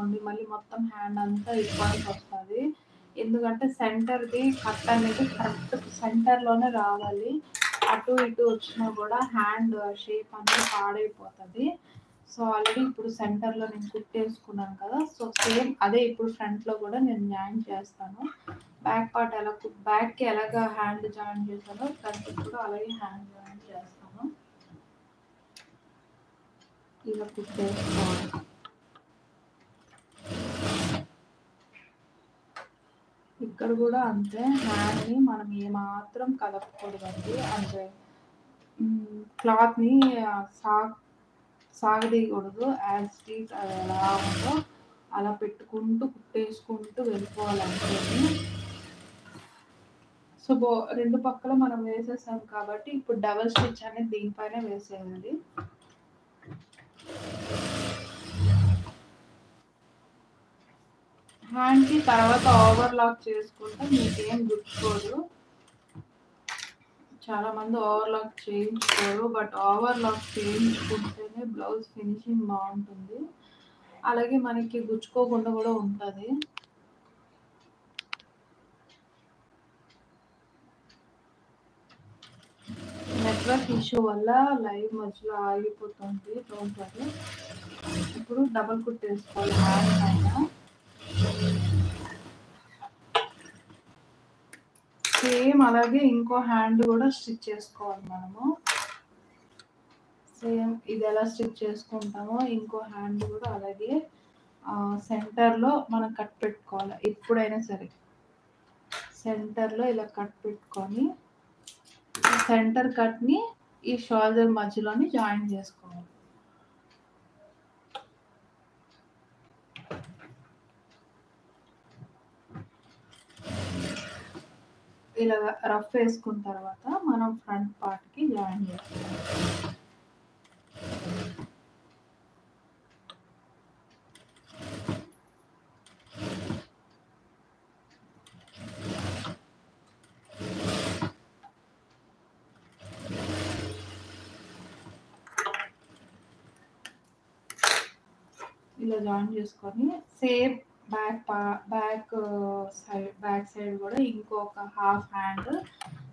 అనుకోండి మళ్ళీ మొత్తం హ్యాండ్ అంతా ఇబ్బంది వస్తుంది. ఎందుకంటే సెంటర్ది కట్ అనేది కరెక్ట్ సెంటర్లోనే రావాలి. అటు ఇటు వచ్చినా కూడా హ్యాండ్ షేప్ అనేది పాడైపోతుంది. సో ఆల్రెడీ ఇప్పుడు సెంటర్లో నేను కుట్టేసుకున్నాను కదా, సో సేమ్ అదే ఇప్పుడు ఫ్రంట్లో కూడా నేను జాయిన్ చేస్తాను. బ్యాక్ పార్ట్ బ్యాక్కి ఎలాగ హ్యాండ్ జాయిన్ చేశానో ఫ్రంట్కి కూడా అలాగే హ్యాండ్ జాయిన్ చేస్తాను. ఇలా కుట్టేసుకోవాలి. ఇక్కడ కూడా అంతే, హ్యాండ్ని మనం ఏమాత్రం కలపకూడదండి. అంటే క్లాత్ని సాగదీయకూడదు. యాజ్ ఇట్ అది ఎలా ఉందో అలా పెట్టుకుంటూ కుట్టేసుకుంటూ వెళ్ళిపోవాలంటే. సో రెండు పక్కల మనం వేసేసాం కాబట్టి ఇప్పుడు డబల్ స్టిచ్ అనేది దీనిపైన వేసేయాలి. హ్యాండ్కి తర్వాత ఓవర్లాక్ చేసుకుంటే మీకేం గుర్తుకోదు. చాలా మంది ఓవర్లాక్ చేయించుకోరు, బట్ ఓవర్లాక్ చేయించుకుంటేనే బ్లౌజ్ ఫినిషింగ్ బాగుంటుంది. అలాగే మనకి గుచ్చుకోకుండా కూడా ఉంటుంది. నెట్వర్క్ ఇష్యూ వల్ల లైవ్ మధ్యలో ఆగిపోతుంది రోజు. ఇప్పుడు డబల్ కుట్టేసుకోవాలి హ్యాండ్ పైన. సేమ్ అలాగే ఇంకో హ్యాండ్ కూడా స్టిచ్ చేసుకోవాలి మనము. సేమ్ ఇది ఎలా స్టిచ్ చేసుకుంటామో ఇంకో హ్యాండ్ కూడా అలాగే సెంటర్లో మనం కట్ పెట్టుకోవాలి. ఎప్పుడైనా సరే సెంటర్లో ఇలా కట్ పెట్టుకొని సెంటర్ కట్ని ఈ షోల్డర్ మధ్యలోని జాయిన్ చేసుకోవాలి. ఇలా రఫ్ వేసుకున్న తర్వాత మనం ఫ్రంట్ పార్ట్కి జాయిన్ చేసుకోవాలి. ఇలా జాయిన్ చేసుకొని సేమ్ బ్యాక్ సైడ్ కూడా ఇంకొక half hand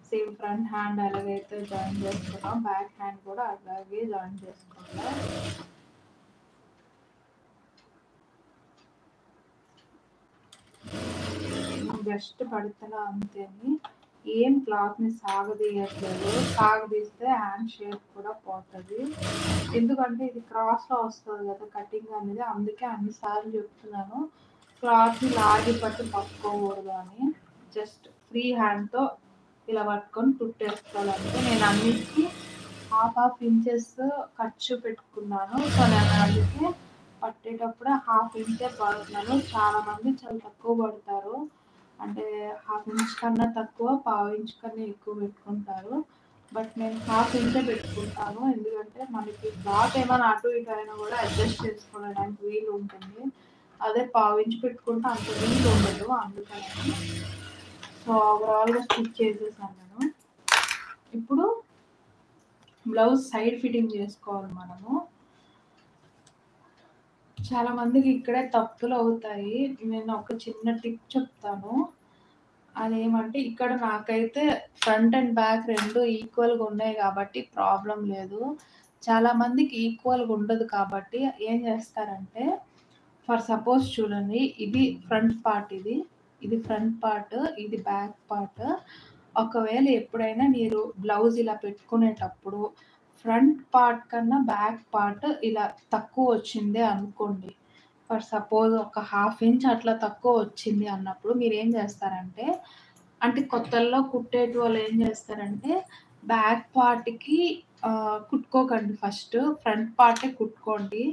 same front hand ఎలాగైతే జాయిన్ చేసుకున్నాం బ్యాక్ హ్యాండ్ కూడా అలాగే జాయిన్ చేసుకోవాలి. జస్ట్ పడుతున్నా అంతేని, ఏం క్లాత్ని సాగదీయట్లేదు. సాగదీస్తే హ్యాండ్ షేప్ కూడా పోతుంది. ఎందుకంటే ఇది క్రాస్లో వస్తుంది కదా కటింగ్ అనేది, అందుకే అన్నిసార్లు చెప్తున్నాను క్లాత్ని లాగి పట్టుకోకూడదు అని. జస్ట్ ఫ్రీ హ్యాండ్తో ఇలా పట్టుకొని కుట్టేసుకోవాలంటే నేను అన్నిటికీ హాఫ్ ఇంచెస్ ఖర్చు పెట్టుకున్నాను. సో నేను అందుకే పట్టేటప్పుడు హాఫ్ ఇంచే పడుతున్నాను. చాలామంది చాలా తక్కువ పడతారు, అంటే హాఫ్ ఇంచ్ కన్నా తక్కువ, పావు ఇంచ్ కన్నా ఎక్కువ పెట్టుకుంటారు. బట్ నేను హాఫ్ ఇంచే పెట్టుకుంటాను, ఎందుకంటే మనకి క్లాత్ ఏమైనా అటు ఇటు అయినా కూడా అడ్జస్ట్ చేసుకోవడానికి వీలు ఉంటుంది. అదే పావు ఇంచ్ పెట్టుకుంటే అంత వీలు ఉండదు, అందుకని. సో ఓవరాల్గా స్టిచ్ చేసేసాను నేను. ఇప్పుడు బ్లౌజ్ సైడ్ ఫిట్టింగ్ చేసుకోవాలి మనము. చాలా మందికి ఇక్కడే తప్పులు అవుతాయి. నేను ఒక చిన్న టిప్ చెప్తాను. అదేమంటే ఇక్కడ నాకైతే ఫ్రంట్ అండ్ బ్యాక్ రెండు ఈక్వల్గా ఉన్నాయి కాబట్టి ప్రాబ్లం లేదు. చాలామందికి ఈక్వల్గా ఉండదు కాబట్టి ఏం చేస్తారంటే, ఫర్ సపోజ్ చూడండి, ఇది ఫ్రంట్ పార్ట్, ఇది ఫ్రంట్ పార్ట్, ఇది బ్యాక్ పార్ట్. ఒకవేళ ఎప్పుడైనా మీరు బ్లౌజ్ ఇలా పెట్టుకునేటప్పుడు ఫ్రంట్ పార్ట్ కన్నా బ్యాక్ పార్ట్ ఇలా తక్కువ వచ్చిందే అనుకోండి, ఫర్ సపోజ్ ఒక హాఫ్ ఇంచ్ అట్లా తక్కువ వచ్చింది అన్నప్పుడు మీరు ఏం చేస్తారంటే, అంటే కొత్తల్లో కుట్టేటి వాళ్ళు ఏం చేస్తారంటే బ్యాక్ పార్ట్కి కుట్టుకోకండి, ఫస్ట్ ఫ్రంట్ పార్టే కుట్టుకోండి.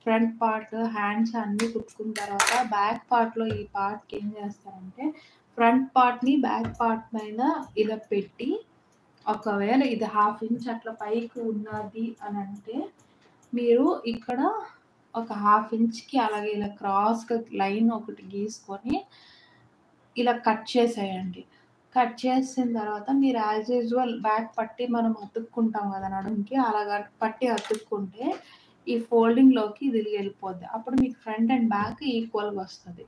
ఫ్రంట్ పార్ట్ హ్యాండ్స్ అన్నీ కుట్టుకున్న తర్వాత బ్యాక్ పార్ట్లో ఈ పార్ట్కి ఏం చేస్తారంటే ఫ్రంట్ పార్ట్ని బ్యాక్ పార్ట్ పైన ఇలా పెట్టి, ఒకవేళ ఇది హాఫ్ ఇంచ్ అట్లా పైకి ఉన్నది అని అంటే మీరు ఇక్కడ ఒక హాఫ్ ఇంచ్కి అలాగే ఇలా క్రాస్గా లైన్ ఒకటి గీసుకొని ఇలా కట్ చేసేయండి. కట్ చేసిన తర్వాత మీరు యాజ్ యూజువల్ బ్యాక్ పట్టి మనం అతుక్కుంటాం కదా నడుంకి, అలాగ పట్టి అతుక్కుంటే ఈ ఫోల్డింగ్‌లోకి ఇది ఎళ్ళిపోద్ది. అప్పుడు మీకు ఫ్రంట్ అండ్ బ్యాక్ ఈక్వల్‌గా వస్తది.